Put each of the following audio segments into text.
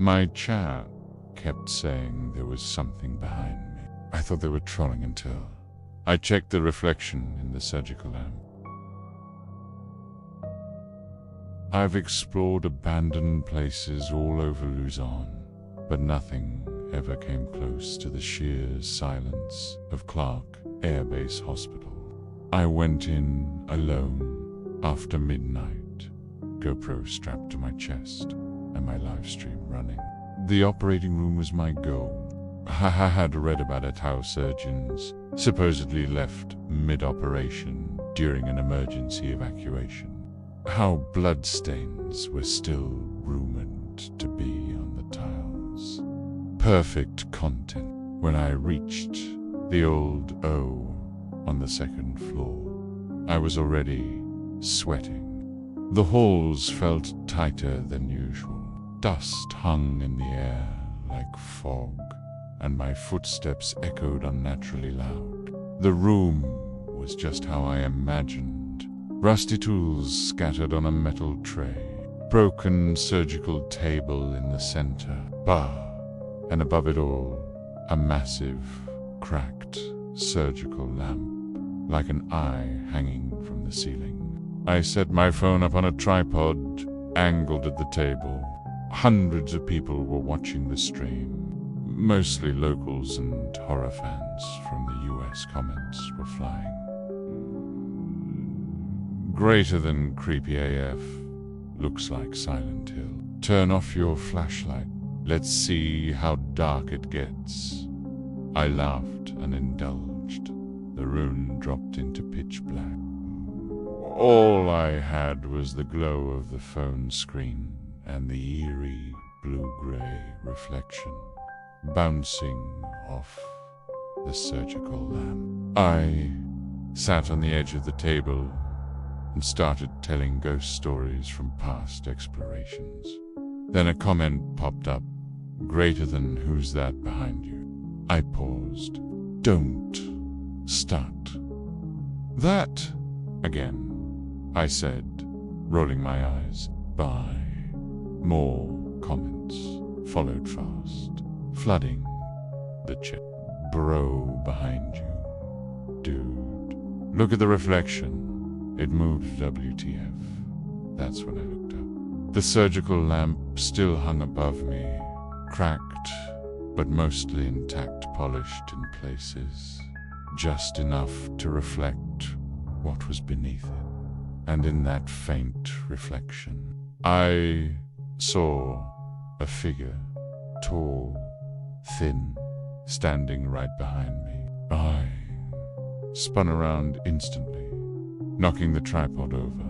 My chat kept saying there was something behind me. I thought they were trolling until I checked the reflection in the surgical lamp. I've explored abandoned places all over Luzon, but nothing ever came close to the sheer silence of Clark Air Base Hospital. I went in alone after midnight, GoPro strapped to my chest and my live stream running. The operating room was my goal. I had read about it, how surgeons supposedly left mid-operation during an emergency evacuation. How bloodstains were still rumored to be on the tiles. Perfect content. When I reached the old O on the second floor, I was already sweating. The halls felt tighter than usual. Dust hung in the air like fog, and my footsteps echoed unnaturally loud. The room was just how I imagined. Rusty tools scattered on a metal tray, broken surgical table in the center, and above it all, a massive, cracked surgical lamp, like an eye hanging from the ceiling. I set my phone up on a tripod, angled at the table. Hundreds of people were watching the stream. Mostly locals and horror fans from the US comments were flying. Greater than creepy AF. Looks like Silent Hill. Turn off your flashlight. Let's see how dark it gets. I laughed and indulged. The room dropped into pitch black. All I had was the glow of the phone screen and the eerie blue-gray reflection bouncing off the surgical lamp. I sat on the edge of the table and started telling ghost stories from past explorations. Then a comment popped up, greater than who's that behind you. I paused. Don't start. That again, I said, rolling my eyes by. More comments followed fast, flooding the chat. Bro behind you. Dude. Look at the reflection. It moved, WTF. That's when I looked up. The surgical lamp still hung above me, cracked, but mostly intact, polished in places, just enough to reflect what was beneath it. And in that faint reflection, I saw a figure, tall, thin, standing right behind me. I spun around instantly, knocking the tripod over.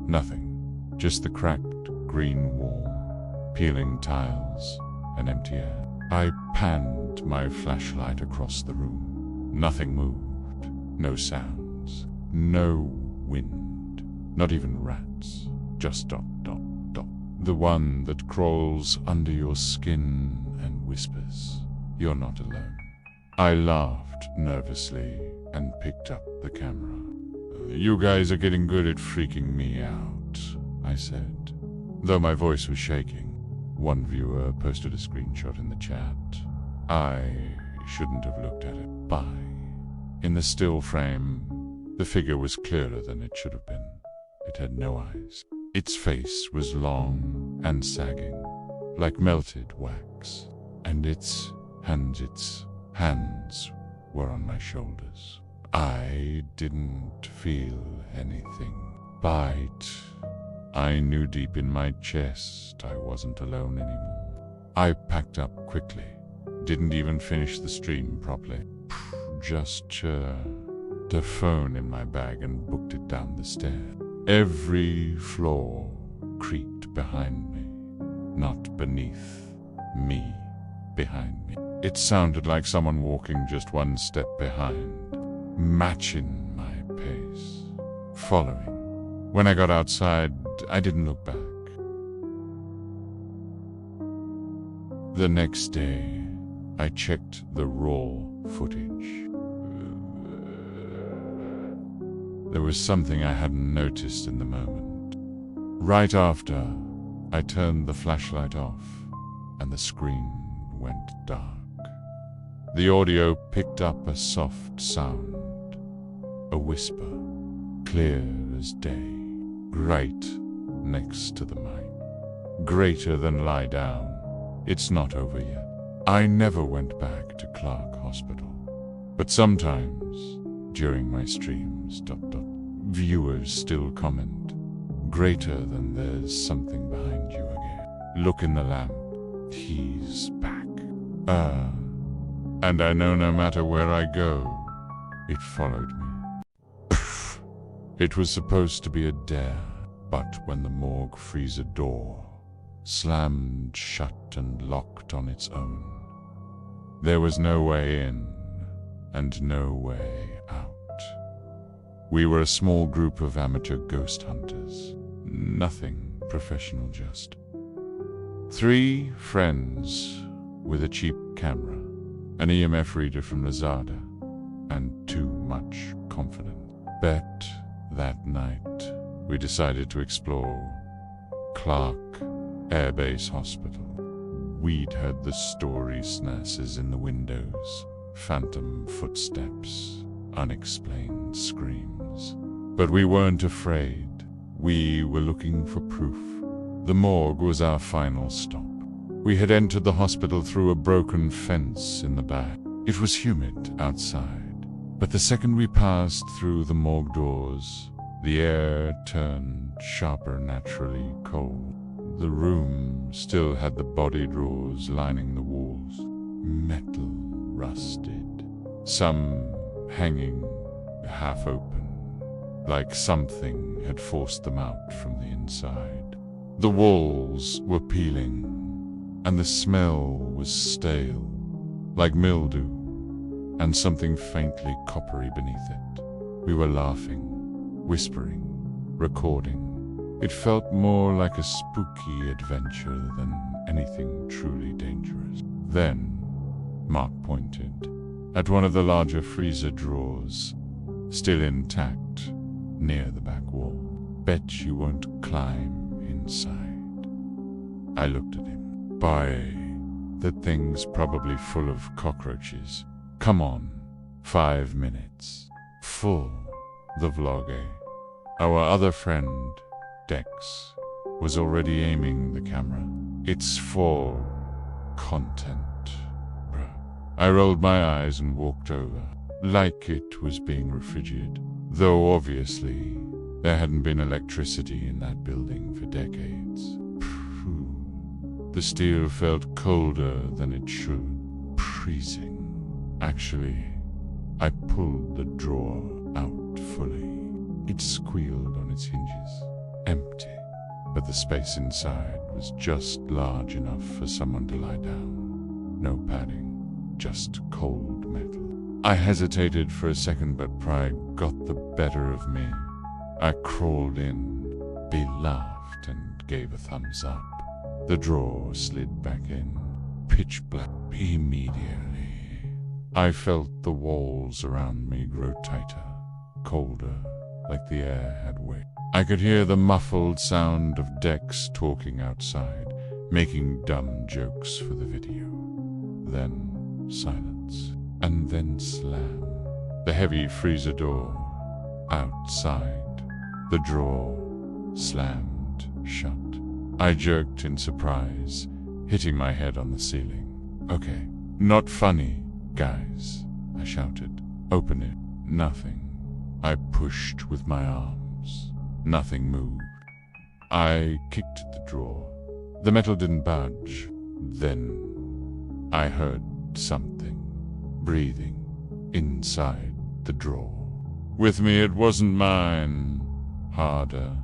Nothing, just the cracked green wall, peeling tiles, and empty air. I panned my flashlight across the room. Nothing moved, no sounds, no wind, not even rats, just dot, dot, dot. The one that crawls under your skin and whispers, "You're not alone." I laughed nervously and picked up the camera. "You guys are getting good at freaking me out," I said, though my voice was shaking. One viewer posted a screenshot in the chat. I shouldn't have looked at it. In the still frame, the figure was clearer than it should have been. It had no eyes. Its face was long and sagging, like melted wax, and its hands were on my shoulders. I didn't feel anything. I knew deep in my chest I wasn't alone anymore. I packed up quickly, didn't even finish the stream properly. Just the phone in my bag and booked it down the stair. Every floor creaked behind me, not beneath me, behind me. It sounded like someone walking just one step behind, matching my pace, following. When I got outside, I didn't look back. The next day, I checked the raw footage. There was something I hadn't noticed in the moment. Right after I turned the flashlight off, and the screen went dark. The audio picked up a soft sound, a whisper, clear as day, right next to the mic. Greater than lie down. It's not over yet. I never went back to Clark Hospital, but sometimes during my streams, viewers still comment, greater than there's something behind you again. Look in the lamp. He's back. And I know no matter where I go, it followed me. It was supposed to be a dare, but when the morgue freezer door slammed shut and locked on its own, there was no way in and no way out. We were a small group of amateur ghost hunters. Nothing professional, just 3 friends with a cheap camera, an EMF reader from Lazada, and too much confidence. Bet that night we decided to explore Clark Air Base Hospital. We'd heard the story snurses in the windows, phantom footsteps, unexplained screams. But we weren't afraid. We were looking for proof. The morgue was our final stop. We had entered the hospital through a broken fence in the back. It was humid outside, but the second we passed through the morgue doors, the air turned sharper, naturally cold. The room still had the body drawers lining the walls, metal rusted, some hanging half open, like something had forced them out from the inside. The walls were peeling, and the smell was stale, like mildew, and something faintly coppery beneath it. We were laughing, whispering, recording. It felt more like a spooky adventure than anything truly dangerous. Then, Mark pointed at one of the larger freezer drawers, still intact, near the back wall. Bet you won't climb inside. I looked at him. By that thing's probably full of cockroaches. Come on, 5 minutes. Full. The vlog, eh? Our other friend, Dex, was already aiming the camera. It's for content, bruh. I rolled my eyes and walked over, like it was being refrigerated, though obviously there hadn't been electricity in that building for decades. The steel felt colder than it should, freezing. Actually, I pulled the drawer out fully. It squealed on its hinges. Empty, but the space inside was just large enough for someone to lie down. No padding, just cold metal. I hesitated for a second, but pride got the better of me. I crawled in, laughed, and gave a thumbs up. The drawer slid back in, pitch black. Immediately, I felt the walls around me grow tighter, colder, like the air had weight. I could hear the muffled sound of Dex talking outside, making dumb jokes for the video. Then silence, and then slam. The heavy freezer door outside. The drawer slammed shut. I jerked in surprise, hitting my head on the ceiling. Okay, not funny, guys, I shouted. Open it. Nothing. I pushed with my arms. Nothing moved. I kicked at the drawer. The metal didn't budge. Then I heard something breathing inside the drawer. With me, it wasn't mine. Harder.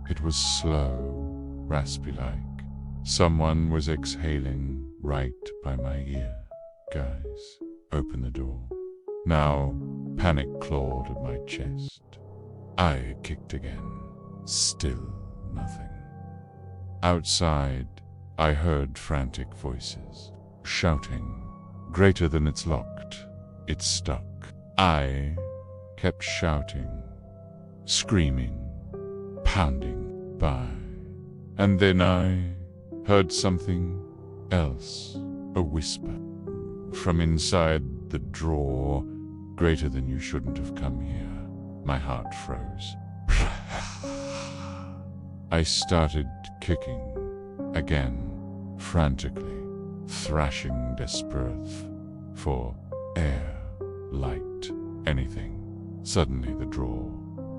It was slow, raspy-like. Someone was exhaling right by my ear. Guys, open the door. Now, panic clawed at my chest. I kicked again. Still nothing. Outside, I heard frantic voices, shouting. Greater than it's locked. It's stuck. I kept shouting, screaming, pounding by. And then I heard something else. A whisper from inside the drawer, greater than you shouldn't have come here. My heart froze. I started kicking again, frantically, thrashing desperate for air, light, anything. Suddenly the drawer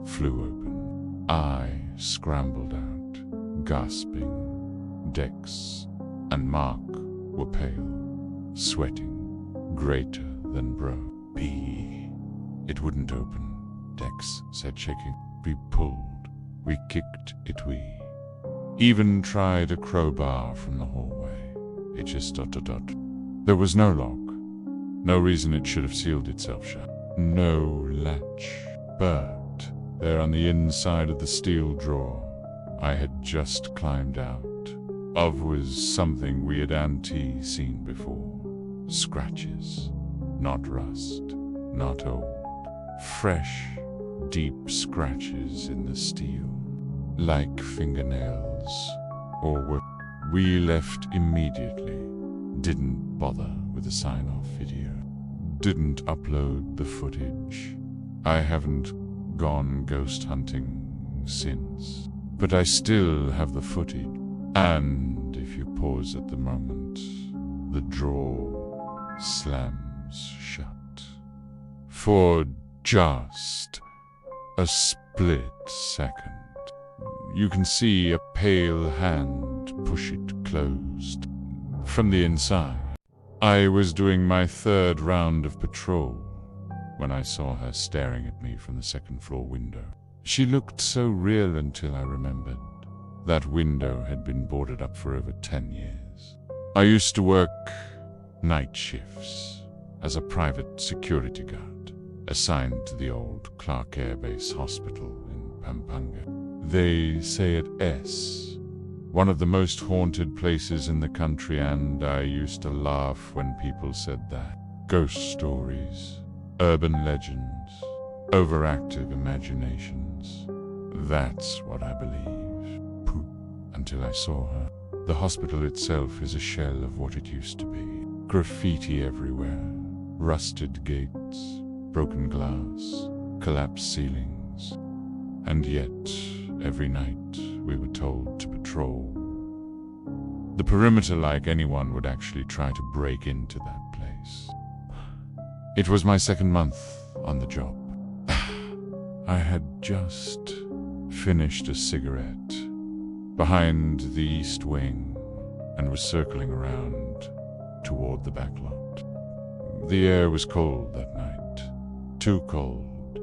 flew open. I scrambled out, gasping. Dex and Mark were pale, sweating, greater than bro. It wouldn't open, Dex said, shaking. We pulled, we kicked it, we even tried a crowbar from the hallway. It just ... There was no lock, no reason it should have sealed itself shut. No latch, but there on the inside of the steel drawer I had just climbed out of was something we had seen before. Scratches, not rust, not old. Fresh, deep scratches in the steel, like fingernails, or were. We left immediately, didn't bother with a sign-off video, didn't upload the footage. I haven't gone ghost hunting since, but I still have the footage. And if you pause at the moment, the drawer slams shut. For just a split second, you can see a pale hand push it closed from the inside. I was doing my third round of patrol when I saw her staring at me from the second-floor window. She looked so real until I remembered that window had been boarded up for over 10 years. I used to work night shifts as a private security guard, assigned to the old Clark Air Base Hospital in Pampanga. They say it S, one of the most haunted places in the country, and I used to laugh when people said that. Ghost stories, urban legends, overactive imaginations. That's what I believe. Poop. Until I saw her. The hospital itself is a shell of what it used to be. Graffiti everywhere, rusted gates, broken glass, collapsed ceilings. And yet, every night we were told to patrol the perimeter like anyone would actually try to break into that place. It was my second month on the job. I had just finished a cigarette behind the east wing and was circling around toward the back lot. The air was cold that night, too cold,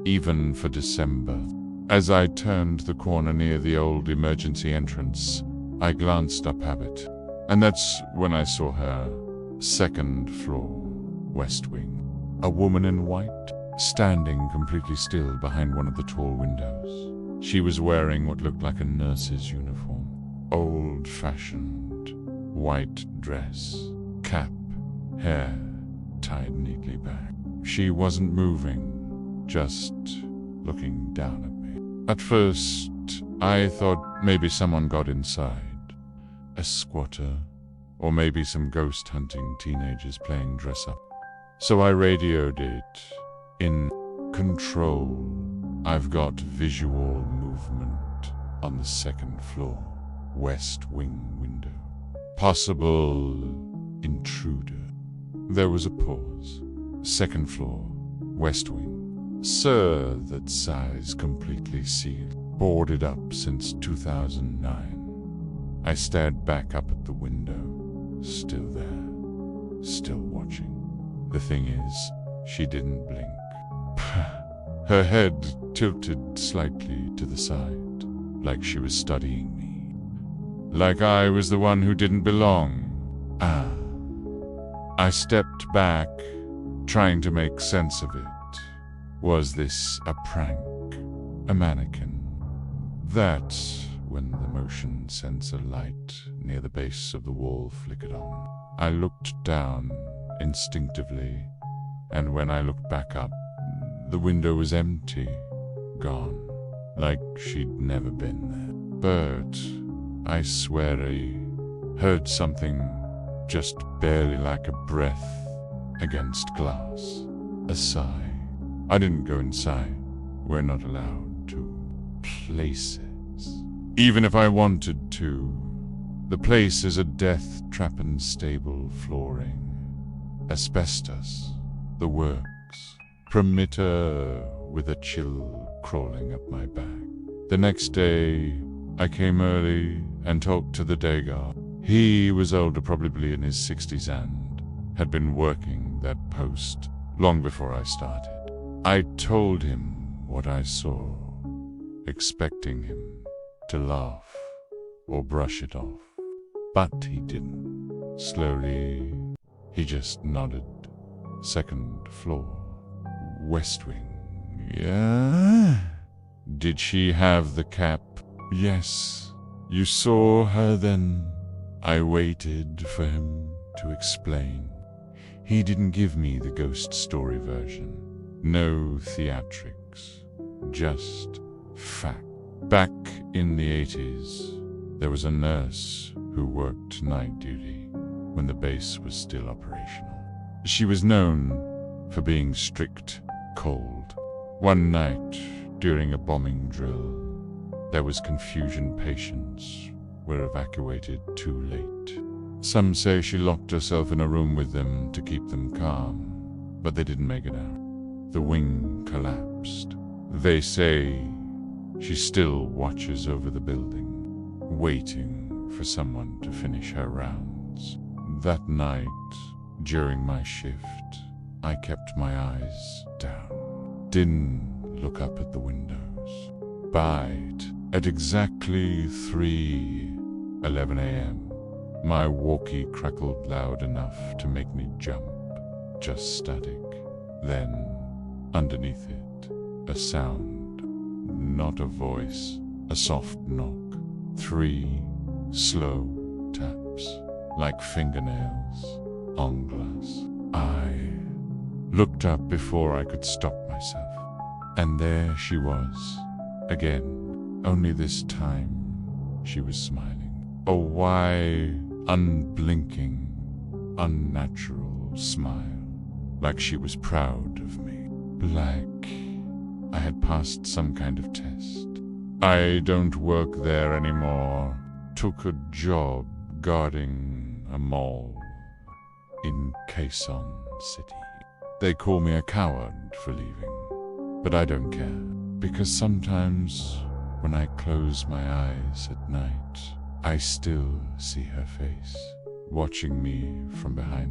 even for December. As I turned the corner near the old emergency entrance, I glanced up Abbott, and that's when I saw her. Second floor, west wing. A woman in white, standing completely still behind one of the tall windows. She was wearing what looked like a nurse's uniform. Old-fashioned, white dress, cap, hair tied neatly back. She wasn't moving, just looking down at me. At first, I thought maybe someone got inside. A squatter, or maybe some ghost hunting teenagers playing dress-up. So I radioed it. In control, I've got visual movement on the second floor, west wing window. Possible intruder. There was a pause. Second floor, west wing. Sir, that size completely sealed. Boarded up since 2009. I stared back up at the window. Still there. Still watching. The thing is, she didn't blink. Her head tilted slightly to the side, like she was studying me. Like I was the one who didn't belong. I stepped back, trying to make sense of it. Was this a prank? A mannequin? That's when the motion sensor light near the base of the wall flickered on. I looked down instinctively, and when I looked back up, the window was empty, gone, like she'd never been there. But I swear I heard something just barely like a breath against glass. A sigh. I didn't go inside. We're not allowed to. Places. Even if I wanted to. The place is a death trap and stable flooring. Asbestos. The works. Promitter with a chill crawling up my back. The next day, I came early and talked to the day guard. He was older, probably in his 60s, and had been working that post long before I started. I told him what I saw, expecting him to laugh or brush it off. But he didn't. Slowly, he just nodded. Second floor. West wing. Yeah? Did she have the cap? Yes. You saw her then? I waited for him to explain. He didn't give me the ghost story version. No theatrics. Just fact. Back in the 80s, there was a nurse who worked night duty when the base was still operational. She was known for being strict, cold. One night, during a bombing drill, there was confusion. Patients were evacuated too late. Some say she locked herself in a room with them to keep them calm, but they didn't make it out. The wing collapsed. They say she still watches over the building, waiting for someone to finish her rounds. That night, during my shift, I kept my eyes down. Didn't look up at the windows. But at exactly 3:11 a.m., my walkie crackled loud enough to make me jump. Just static. Then, underneath it, a sound. Not a voice. A soft knock. 3 slow taps, like fingernails on glass. I looked up before I could stop myself. And there she was, again, only this time she was smiling. A wide, unblinking, unnatural smile, like she was proud of me. Like I had passed some kind of test. I don't work there anymore. Took a job guarding a mall in Quezon City. They call me a coward for leaving, but I don't care, because sometimes when I close my eyes at night, I still see her face, watching me from behind